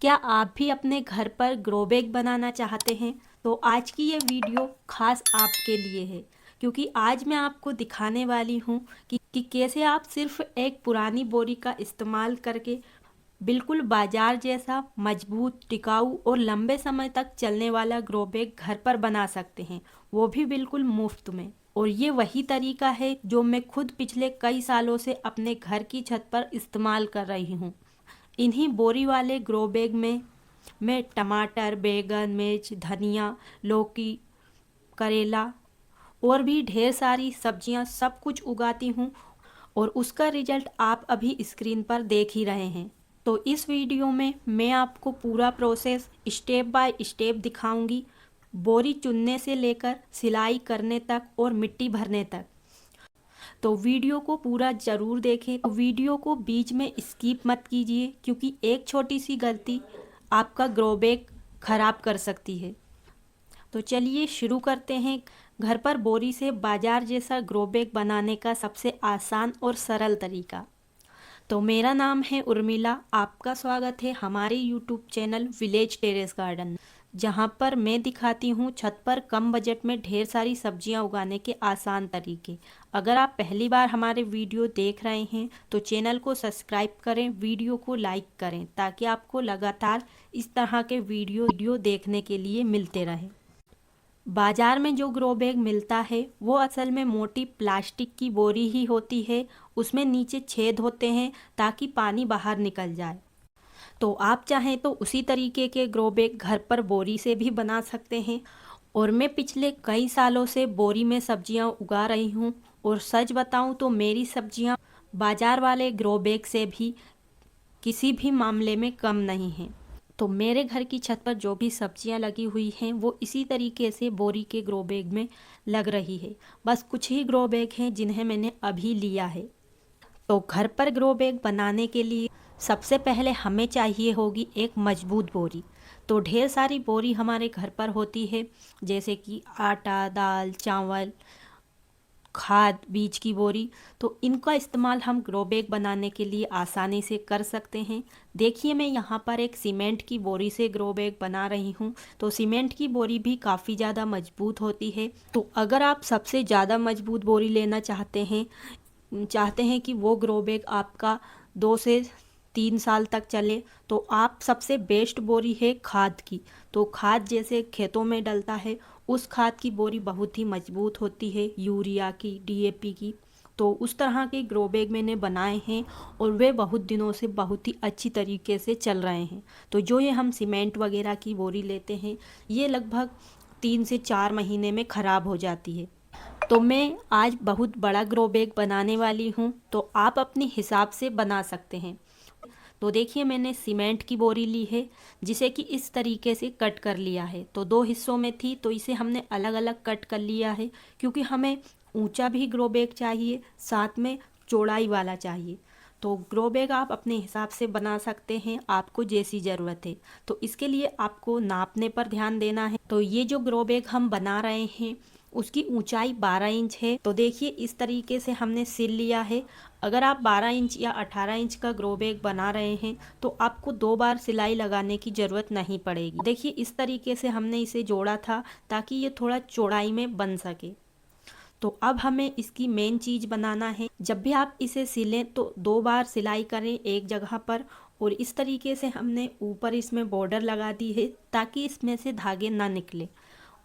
क्या आप भी अपने घर पर ग्रो बैग बनाना चाहते हैं? तो आज की ये वीडियो खास आपके लिए है, क्योंकि आज मैं आपको दिखाने वाली हूँ कि कैसे आप सिर्फ एक पुरानी बोरी का इस्तेमाल करके बिल्कुल बाजार जैसा मजबूत, टिकाऊ और लंबे समय तक चलने वाला ग्रो बैग घर पर बना सकते हैं, वो भी बिल्कुल मुफ्त में। और ये वही तरीका है जो मैं खुद पिछले कई सालों से अपने घर की छत पर इस्तेमाल कर रही हूँ। इन्हीं बोरी वाले ग्रो बैग में मैं टमाटर, बैगन, मिर्च, धनिया, लौकी, करेला और भी ढेर सारी सब्जियां सब कुछ उगाती हूँ, और उसका रिजल्ट आप अभी स्क्रीन पर देख ही रहे हैं। तो इस वीडियो में मैं आपको पूरा प्रोसेस स्टेप बाय स्टेप दिखाऊंगी, बोरी चुनने से लेकर सिलाई करने तक और मिट्टी भरने तक। तो वीडियो को पूरा ज़रूर देखें। तो वीडियो को बीच में स्किप मत कीजिए, क्योंकि एक छोटी सी गलती आपका ग्रो बैग खराब कर सकती है। तो चलिए शुरू करते हैं घर पर बोरी से बाजार जैसा ग्रो बैग बनाने का सबसे आसान और सरल तरीका। तो मेरा नाम है उर्मिला, आपका स्वागत है हमारे YouTube channel village terrace garden, जहां पर मैं दिखाती हूं छत पर कम बजट में ढेर सारी सब्जियां उगाने के आसान तरीके। अगर आप पहली बार हमारे वीडियो देख रहे हैं तो चैनल को सब्सक्राइब करें, वीडियो को लाइक करें, ताकि आपको लगातार इस तरह के वीडियो देखने के लिए मिलते रहे। बाजार में जो ग्रो बैग मिलता है वो असल में मोटी प्लास्टिक की बोरी ही होती है। उसमें नीचे छेद होते हैं ताकि पानी बाहर निकल जाए। तो आप चाहें तो उसी तरीके के ग्रो बैग घर पर बोरी से भी बना सकते हैं। और मैं पिछले कई सालों से बोरी में सब्जियां उगा रही हूं, और सच बताऊं तो मेरी सब्जियां बाजार वाले ग्रो बैग से भी किसी भी मामले में कम नहीं हैं। तो मेरे घर की छत पर जो भी सब्जियां लगी हुई हैं वो इसी तरीके से बोरी के ग्रो बैग में लग रही है। बस कुछ ही ग्रो बैग हैं जिन्हें मैंने अभी लिया है। तो घर पर ग्रो बैग बनाने के लिए सबसे पहले हमें चाहिए होगी एक मजबूत बोरी। तो ढेर सारी बोरी हमारे घर पर होती है, जैसे कि आटा, दाल, चावल, खाद, बीज की बोरी। तो इनका इस्तेमाल हम ग्रो बैग बनाने के लिए आसानी से कर सकते हैं। देखिए, मैं यहाँ पर एक सीमेंट की बोरी से ग्रो बैग बना रही हूँ। तो सीमेंट की बोरी भी काफ़ी ज़्यादा मजबूत होती है। तो अगर आप सबसे ज़्यादा मजबूत बोरी लेना चाहते हैं कि वो ग्रो बैग आपका 2 से 3 साल तक चले, तो आप सबसे बेस्ट बोरी है खाद की। तो खाद जैसे खेतों में डलता है, उस खाद की बोरी बहुत ही मजबूत होती है, यूरिया की, डीएपी की। तो उस तरह के ग्रो बैग मैंने बनाए हैं, और वे बहुत दिनों से बहुत ही अच्छी तरीके से चल रहे हैं। तो जो ये हम सीमेंट वगैरह की बोरी लेते हैं, ये लगभग 3 से 4 महीने में ख़राब हो जाती है। तो मैं आज बहुत बड़ा ग्रो बैग बनाने वाली हूँ, तो आप अपने हिसाब से बना सकते हैं। तो देखिए, मैंने सीमेंट की बोरी ली है, जिसे कि इस तरीके से कट कर लिया है। तो 2 हिस्सों में थी, तो इसे हमने अलग अलग कट कर लिया है, क्योंकि हमें ऊंचा भी ग्रो बैग चाहिए, साथ में चौड़ाई वाला चाहिए। तो ग्रो बैग आप अपने हिसाब से बना सकते हैं, आपको जैसी ज़रूरत है। तो इसके लिए आपको नापने पर ध्यान देना है। तो ये जो ग्रो बैग हम बना रहे हैं, उसकी ऊंचाई 12 इंच है। तो देखिए, इस तरीके से हमने सिल लिया है। अगर आप 12 इंच या 18 इंच का ग्रो बैग बना रहे हैं तो आपको 2 बार सिलाई लगाने की ज़रूरत नहीं पड़ेगी। देखिए, इस तरीके से हमने इसे जोड़ा था ताकि ये थोड़ा चौड़ाई में बन सके। तो अब हमें इसकी मेन चीज़ बनाना है। जब भी आप इसे सिलें तो 2 बार सिलाई करें एक जगह पर, और इस तरीके से हमने ऊपर इसमें बॉर्डर लगा दी है ताकि इसमें से धागे ना निकले।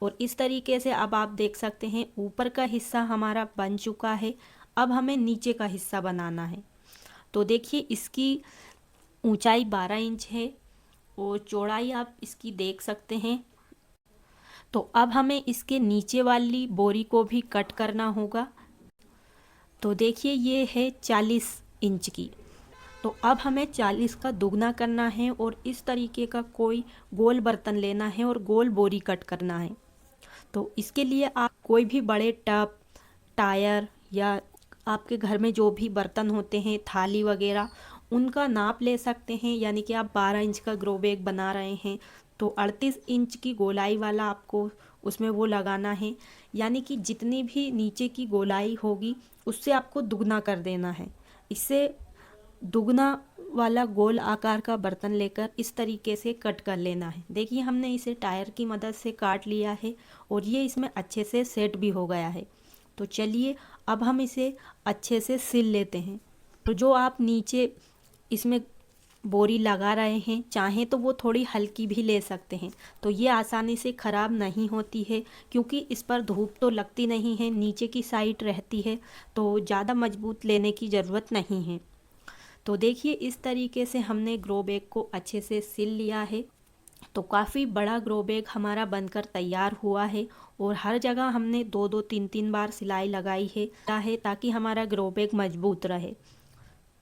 और इस तरीके से अब आप देख सकते हैं ऊपर का हिस्सा हमारा बन चुका है। अब हमें नीचे का हिस्सा बनाना है। तो देखिए, इसकी ऊंचाई 12 इंच है, और चौड़ाई आप इसकी देख सकते हैं। तो अब हमें इसके नीचे वाली बोरी को भी कट करना होगा। तो देखिए, ये है 40 इंच की। तो अब हमें 40 का दुगना करना है, और इस तरीके का कोई गोल बर्तन लेना है और गोल बोरी कट करना है। तो इसके लिए आप कोई भी बड़े टब, टायर, या आपके घर में जो भी बर्तन होते हैं, थाली वगैरह, उनका नाप ले सकते हैं। यानी कि आप 12 इंच का ग्रो बैग बना रहे हैं तो 38 इंच की गोलाई वाला आपको उसमें वो लगाना है। यानी कि जितनी भी नीचे की गोलाई होगी उससे आपको दुगना कर देना है। इससे दुगना वाला गोल आकार का बर्तन लेकर इस तरीके से कट कर लेना है। देखिए हमने इसे टायर की मदद से काट लिया है और ये इसमें अच्छे से सेट भी हो गया है। तो चलिए अब हम इसे अच्छे से सिल लेते हैं। तो जो आप नीचे इसमें बोरी लगा रहे हैं, चाहें तो वो थोड़ी हल्की भी ले सकते हैं, तो ये आसानी से ख़राब नहीं होती है क्योंकि इस पर धूप तो लगती नहीं है, नीचे की साइड रहती है, तो ज़्यादा मजबूत लेने की ज़रूरत नहीं है। तो देखिए इस तरीके से हमने ग्रो बैग को अच्छे से सिल लिया है। तो काफ़ी बड़ा ग्रो बैग हमारा बनकर तैयार हुआ है और हर जगह हमने दो दो तीन तीन बार सिलाई लगाई है ताकि हमारा ग्रो बैग मजबूत रहे।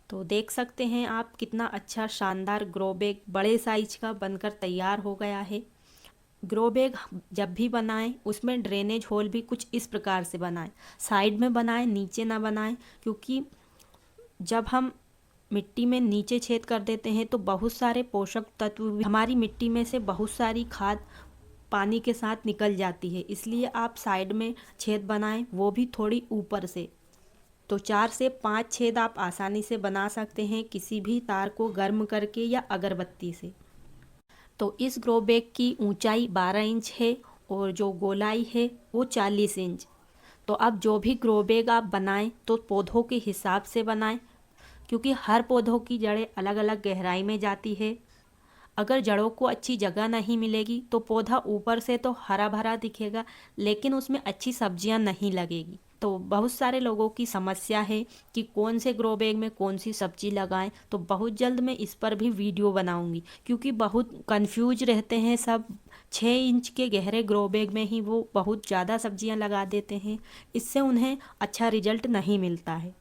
तो देख सकते हैं आप कितना अच्छा शानदार ग्रो बैग बड़े साइज का बनकर तैयार हो गया है। ग्रो बैग जब भी बनाएं उसमें ड्रेनेज होल भी कुछ इस प्रकार से बनाएं, साइड में बनाएं, नीचे ना बनाएं, क्योंकि जब हम मिट्टी में नीचे छेद कर देते हैं तो बहुत सारे पोषक तत्व हमारी मिट्टी में से बहुत सारी खाद पानी के साथ निकल जाती है, इसलिए आप साइड में छेद बनाएं, वो भी थोड़ी ऊपर से। तो 4 से 5 छेद आप आसानी से बना सकते हैं किसी भी तार को गर्म करके या अगरबत्ती से। तो इस ग्रो बैग की ऊंचाई 12 इंच है और जो गोलाई है वो 40 इंच। तो अब जो भी ग्रो बैग आप बनाएं तो पौधों के हिसाब से बनाएं, क्योंकि हर पौधों की जड़ें अलग अलग गहराई में जाती है। अगर जड़ों को अच्छी जगह नहीं मिलेगी तो पौधा ऊपर से तो हरा भरा दिखेगा लेकिन उसमें अच्छी सब्जियां नहीं लगेगी। तो बहुत सारे लोगों की समस्या है कि कौन से ग्रो बैग में कौन सी सब्जी लगाएं, तो बहुत जल्द मैं इस पर भी वीडियो बनाऊंगी क्योंकि बहुत कंफ्यूज रहते हैं सब। 6 इंच के गहरे ग्रो बैग में ही वो बहुत ज़्यादा सब्जियां लगा देते हैं, इससे उन्हें अच्छा रिजल्ट नहीं मिलता है।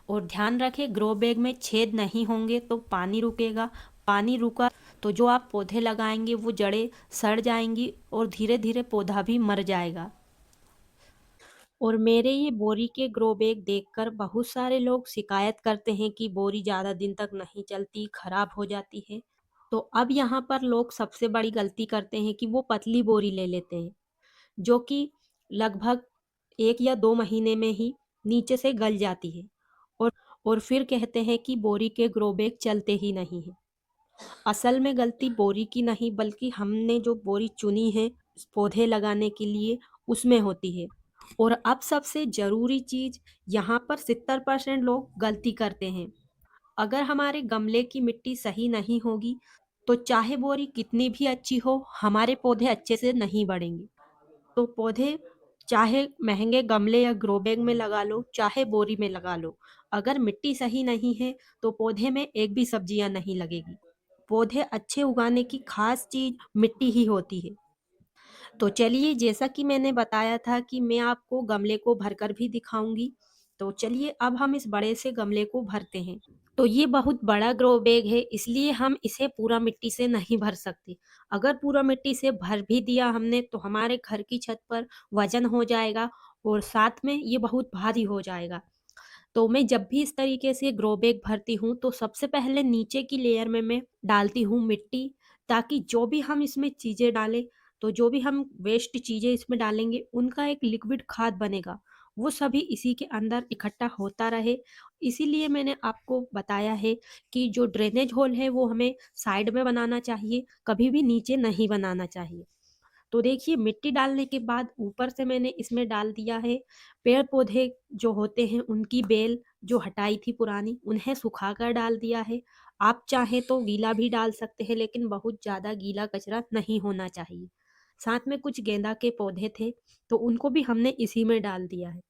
और ध्यान रखें ग्रो बैग में छेद नहीं होंगे तो पानी रुकेगा, पानी रुका तो जो आप पौधे लगाएंगे वो जड़ें सड़ जाएंगी और धीरे धीरे पौधा भी मर जाएगा। और मेरे ये बोरी के ग्रो बैग देखकर बहुत सारे लोग शिकायत करते हैं कि बोरी ज़्यादा दिन तक नहीं चलती, खराब हो जाती है। तो अब यहाँ पर लोग सबसे बड़ी गलती करते हैं कि वो पतली बोरी ले लेते हैं, जो कि लगभग 1 या 2 महीने में ही नीचे से गल जाती है। और और फिर कहते हैं कि बोरी के ग्रो बैग चलते ही नहीं हैं। असल में गलती बोरी की नहीं बल्कि हमने जो बोरी चुनी है पौधे लगाने के लिए उसमें होती है। और अब सबसे ज़रूरी चीज़, यहाँ पर 70% लोग गलती करते हैं। अगर हमारे गमले की मिट्टी सही नहीं होगी तो चाहे बोरी कितनी भी अच्छी हो हमारे पौधे अच्छे से नहीं बढ़ेंगे। तो पौधे चाहे महंगे गमले या ग्रो बैग में लगा लो चाहे बोरी में लगा लो, अगर मिट्टी सही नहीं है तो पौधे में एक भी सब्जियां नहीं लगेगी। पौधे अच्छे उगाने की खास चीज मिट्टी ही होती है। तो चलिए जैसा कि मैंने बताया था कि मैं आपको गमले को भरकर भी दिखाऊंगी। तो चलिए अब हम इस बड़े से गमले को भरते हैं। तो ये बहुत बड़ा ग्रो बैग है इसलिए हम इसे पूरा मिट्टी से नहीं भर सकते। अगर पूरा मिट्टी से भर भी दिया हमने तो हमारे घर की छत पर वजन हो जाएगा और साथ में ये बहुत भारी हो जाएगा। तो मैं जब भी इस तरीके से ग्रो बैग भरती हूँ तो सबसे पहले नीचे की लेयर में मैं डालती हूँ मिट्टी, ताकि जो भी हम इसमें चीज़ें डालें, तो जो भी हम वेस्ट चीज़ें इसमें डालेंगे उनका एक लिक्विड खाद बनेगा, वो सभी इसी के अंदर इकट्ठा होता रहे। इसीलिए मैंने आपको बताया है कि जो ड्रेनेज होल है वो हमें साइड में बनाना चाहिए, कभी भी नीचे नहीं बनाना चाहिए। तो देखिए मिट्टी डालने के बाद ऊपर से मैंने इसमें डाल दिया है पेड़ पौधे जो होते हैं उनकी बेल जो हटाई थी पुरानी, उन्हें सुखाकर डाल दिया है। आप चाहें तो गीला भी डाल सकते हैं लेकिन बहुत ज़्यादा गीला कचरा नहीं होना चाहिए। साथ में कुछ गेंदा के पौधे थे तो उनको भी हमने इसी में डाल दिया है।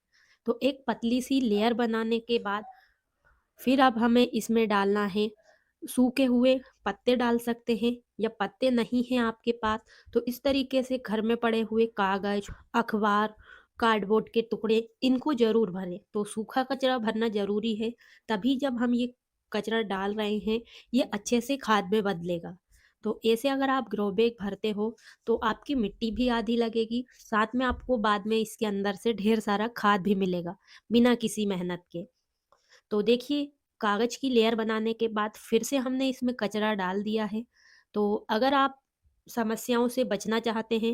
तो एक पतली सी लेयर बनाने के बाद फिर अब हमें इसमें डालना है सूखे हुए पत्ते डाल सकते हैं, या पत्ते नहीं हैं आपके पास तो इस तरीके से घर में पड़े हुए कागज, अखबार, कार्डबोर्ड के टुकड़े इनको जरूर भरें। तो सूखा कचरा भरना जरूरी है, तभी जब हम ये कचरा डाल रहे हैं ये अच्छे से खाद में बदलेगा। तो ऐसे अगर आप ग्रो बैग भरते हो तो आपकी मिट्टी भी आधी लगेगी, साथ में आपको बाद में इसके अंदर से ढेर सारा खाद भी मिलेगा बिना किसी मेहनत के। तो देखिए कागज की लेयर बनाने के बाद फिर से हमने इसमें कचरा डाल दिया है। तो अगर आप समस्याओं से बचना चाहते हैं,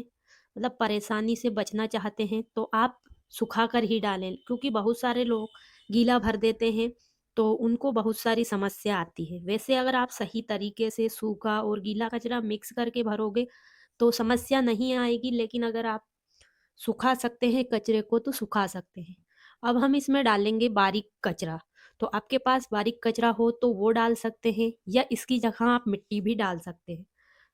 मतलब परेशानी से बचना चाहते हैं, तो आप सुखा कर ही डालें, क्योंकि बहुत सारे लोग गीला भर देते हैं तो उनको बहुत सारी समस्या आती है। वैसे अगर आप सही तरीके से सूखा और गीला कचरा मिक्स करके भरोगे तो समस्या नहीं आएगी, लेकिन अगर आप सुखा सकते हैं कचरे को तो सुखा सकते हैं। अब हम इसमें डालेंगे बारीक कचरा, तो आपके पास बारीक कचरा हो तो वो डाल सकते हैं या इसकी जगह आप मिट्टी भी डाल सकते हैं।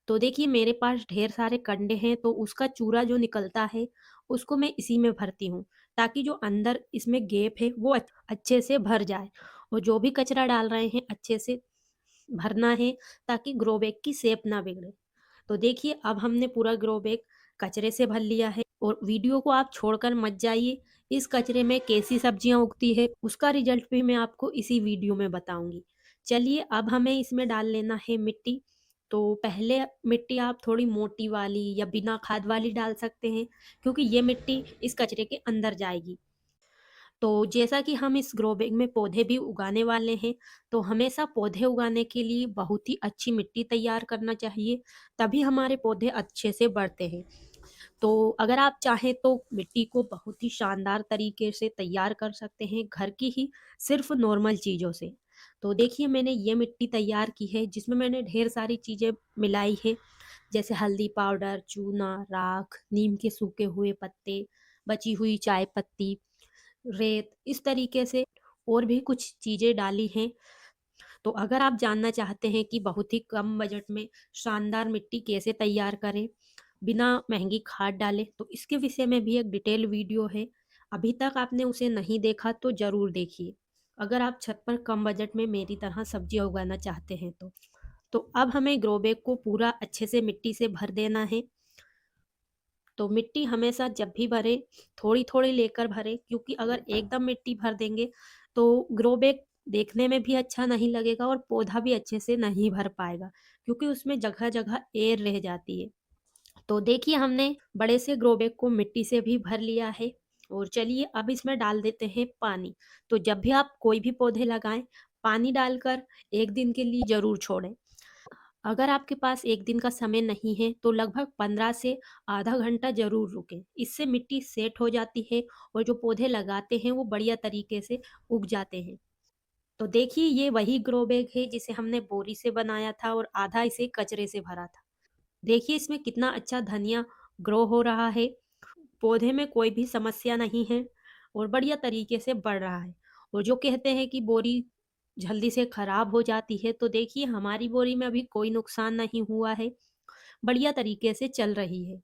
तो देखिए मेरे पास ढेर सारे कंडे हैं तो उसका चूरा जो निकलता है उसको मैं इसी में भरती हूँ, ताकि जो अंदर इसमें गैप है वो अच्छे से भर जाए। और जो भी कचरा डाल रहे हैं अच्छे से भरना है, ताकि ग्रो बैग की शेप ना बिगड़े। तो देखिए अब हमने पूरा ग्रो बैग कचरे से भर लिया है। और वीडियो को आप छोड़कर मत जाइए, इस कचरे में कैसी सब्जियां उगती है उसका रिजल्ट भी मैं आपको इसी वीडियो में बताऊंगी। चलिए अब हमें इसमें डाल लेना है मिट्टी। तो पहले मिट्टी आप थोड़ी मोटी वाली या बिना खाद वाली डाल सकते हैं, क्योंकि ये मिट्टी इस कचरे के अंदर जाएगी। तो जैसा कि हम इस ग्रो बैग में पौधे भी उगाने वाले हैं, तो हमेशा पौधे उगाने के लिए बहुत ही अच्छी मिट्टी तैयार करना चाहिए, तभी हमारे पौधे अच्छे से बढ़ते हैं। तो अगर आप चाहें तो मिट्टी को बहुत ही शानदार तरीके से तैयार कर सकते हैं घर की ही सिर्फ नॉर्मल चीज़ों से। तो देखिए मैंने ये मिट्टी तैयार की है जिसमें मैंने ढेर सारी चीज़ें मिलाई है, जैसे हल्दी पाउडर, चूना, राख, नीम के सूखे हुए पत्ते, बची हुई चाय पत्ती, रेत, इस तरीके से और भी कुछ चीज़ें डाली हैं। तो अगर आप जानना चाहते हैं कि बहुत ही कम बजट में शानदार मिट्टी कैसे तैयार करें बिना महंगी खाद डाले, तो इसके विषय में भी एक डिटेल वीडियो है। अभी तक आपने उसे नहीं देखा तो ज़रूर देखिए, अगर आप छत पर कम बजट में मेरी तरह सब्जियां उगाना चाहते हैं तो। अब हमें ग्रो बैग को पूरा अच्छे से मिट्टी से भर देना है। तो मिट्टी हमेशा जब भी भरे थोड़ी थोड़ी लेकर भरे, क्योंकि अगर एकदम मिट्टी भर देंगे तो ग्रो बैग देखने में भी अच्छा नहीं लगेगा और पौधा भी अच्छे से नहीं भर पाएगा, क्योंकि उसमें जगह जगह एयर रह जाती है। तो देखिए हमने बड़े से ग्रो बैग को मिट्टी से भी भर लिया है। और चलिए अब इसमें डाल देते हैं पानी। तो जब भी आप कोई भी पौधे लगाएं, पानी डालकर एक दिन के लिए जरूर छोड़ें। अगर आपके पास एक दिन का समय नहीं है तो लगभग 15 से आधा घंटा जरूर रुकें, इससे मिट्टी सेट हो जाती है और जो पौधे लगाते हैं वो बढ़िया तरीके से उग जाते हैं। तो देखिए ये वही ग्रो बैग है जिसे हमने बोरी से बनाया था और आधा इसे कचरे से भरा था। देखिए इसमें कितना अच्छा धनिया ग्रो हो रहा है, पौधे में कोई भी समस्या नहीं है और बढ़िया तरीके से बढ़ रहा है। और जो कहते हैं कि बोरी जल्दी से खराब हो जाती है, तो देखिए हमारी बोरी में अभी कोई नुकसान नहीं हुआ है, बढ़िया तरीके से चल रही है।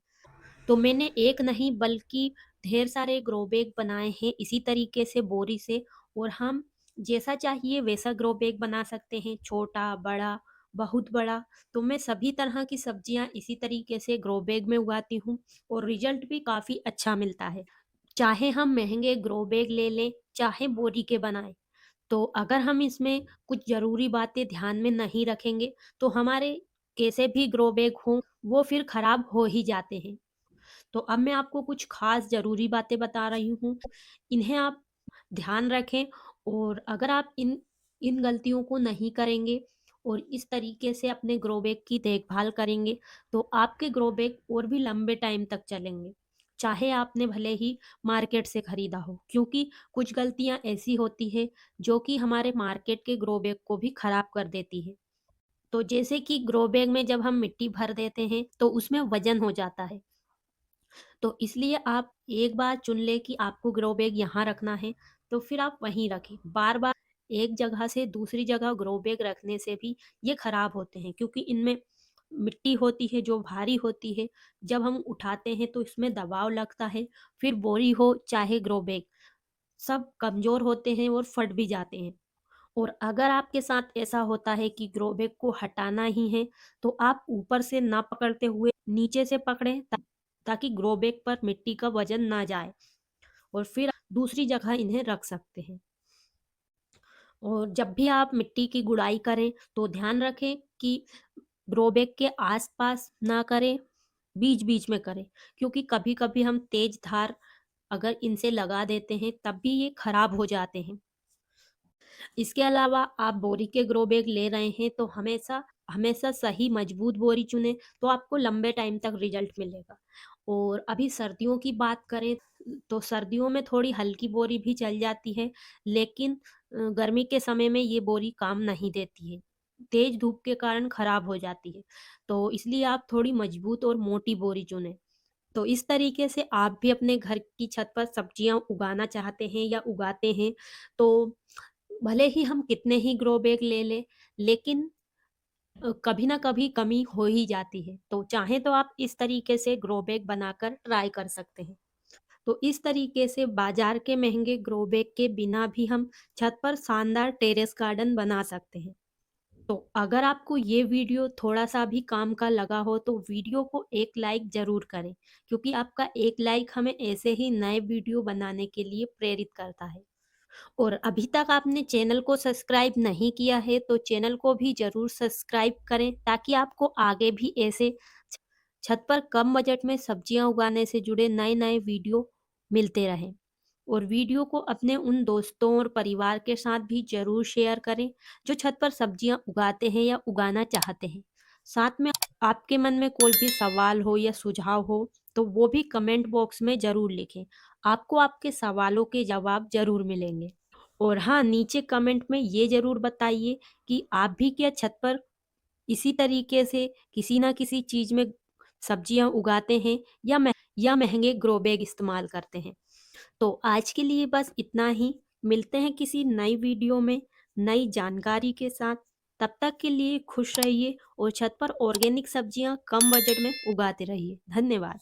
तो मैंने एक नहीं बल्कि ढेर सारे ग्रो बैग बनाए हैं इसी तरीके से बोरी से। और हम जैसा चाहिए वैसा ग्रो बैग बना सकते हैं, छोटा, बड़ा, बहुत बड़ा। तो मैं सभी तरह की सब्जियां इसी तरीके से ग्रो बैग में उगाती हूँ और रिजल्ट भी काफ़ी अच्छा मिलता है। चाहे हम महंगे ग्रो बैग ले लें, चाहे बोरी के बनाएं, तो अगर हम इसमें कुछ ज़रूरी बातें ध्यान में नहीं रखेंगे तो हमारे कैसे भी ग्रो बैग हों वो फिर खराब हो ही जाते हैं। तो अब मैं आपको कुछ खास ज़रूरी बातें बता रही हूँ, इन्हें आप ध्यान रखें। और अगर आप इन इन गलतियों को नहीं करेंगे और इस तरीके से अपने ग्रो बैग की देखभाल करेंगे, तो आपके ग्रो बैग और भी लंबे टाइम तक चलेंगे, चाहे आपने भले ही मार्केट से खरीदा हो, क्योंकि कुछ गलतियां ऐसी होती है जो कि हमारे मार्केट के ग्रो बैग को भी खराब कर देती है। तो जैसे कि ग्रो बैग में जब हम मिट्टी भर देते हैं तो उसमें वजन हो जाता है, तो इसलिए आप एक बार चुन लें कि आपको ग्रो बैग यहाँ रखना है, तो फिर आप वहीं रखें। बार-बार एक जगह से दूसरी जगह ग्रो बैग रखने से भी ये खराब होते हैं, क्योंकि इनमें मिट्टी होती है जो भारी होती है, जब हम उठाते हैं तो इसमें दबाव लगता है, फिर बोरी हो चाहे ग्रो बैग, सब कमज़ोर होते हैं और फट भी जाते हैं। और अगर आपके साथ ऐसा होता है कि ग्रो बैग को हटाना ही है, तो आप ऊपर से ना पकड़ते हुए नीचे से पकड़ें, ताकि ग्रो बैग पर मिट्टी का वजन ना जाए और फिर दूसरी जगह इन्हें रख सकते हैं। और जब भी आप मिट्टी की गुड़ाई करें तो ध्यान रखें कि ग्रो बैग के आस-पास ना करें, बीच-बीच में करें, क्योंकि कभी-कभी हम तेज धार अगर इनसे लगा देते हैं तब भी ये खराब हो जाते हैं। इसके अलावा आप बोरी के ग्रो बैग ले रहे हैं तो हमेशा हमेशा सही मजबूत बोरी चुनें, तो आपको लंबे टाइम तक रिजल्ट मिलेगा। और अभी सर्दियों की बात करें तो सर्दियों में थोड़ी हल्की बोरी भी चल जाती है, लेकिन गर्मी के समय में ये बोरी काम नहीं देती है, तेज धूप के कारण खराब हो जाती है। तो इसलिए आप थोड़ी मजबूत और मोटी बोरी चुनें। तो इस तरीके से आप भी अपने घर की छत पर सब्जियां उगाना चाहते हैं या उगाते हैं, तो भले ही हम कितने ही ग्रो बैग ले लें, लेकिन कभी ना कभी कमी हो ही जाती है। तो चाहे तो आप इस तरीके से ग्रो बैग बनाकर ट्राई कर सकते हैं। तो इस तरीके से बाजार के महंगे ग्रो बैग के बिना भी हम छत पर शानदार टेरेस गार्डन बना सकते हैं। तो अगर आपको ये वीडियो थोड़ा-सा भी काम का लगा हो तो वीडियो को एक लाइक ज़रूर करें, क्योंकि आपका एक लाइक हमें ऐसे ही नए वीडियो बनाने के लिए प्रेरित करता है। और अभी तक आपने चैनल को सब्सक्राइब नहीं किया है तो चैनल को भी ज़रूर सब्सक्राइब करें, ताकि आपको आगे भी ऐसे छ छत पर कम बजट में सब्जियाँ उगाने से जुड़े नए-नए वीडियो मिलते रहें। और वीडियो को अपने उन दोस्तों और परिवार के साथ भी ज़रूर शेयर करें, जो छत पर सब्जियाँ उगाते हैं या उगाना चाहते हैं। साथ में आपके मन में कोई भी सवाल हो या सुझाव हो, तो वो भी कमेंट बॉक्स में ज़रूर लिखें। आपको आपके सवालों के जवाब ज़रूर मिलेंगे। और हाँ, नीचे कमेंट में ये ज़रूर बताइए कि आप भी क्या छत पर इसी तरीके से किसी न किसी चीज़ में सब्जियाँ उगाते हैं या महँगे ग्रो बैग इस्तेमाल करते हैं। तो आज के लिए बस इतना ही। मिलते हैं किसी नई वीडियो में नई जानकारी के साथ। तब तक के लिए खुश रहिए और छत पर ऑर्गेनिक सब्जियां कम बजट में उगाते रहिए। धन्यवाद।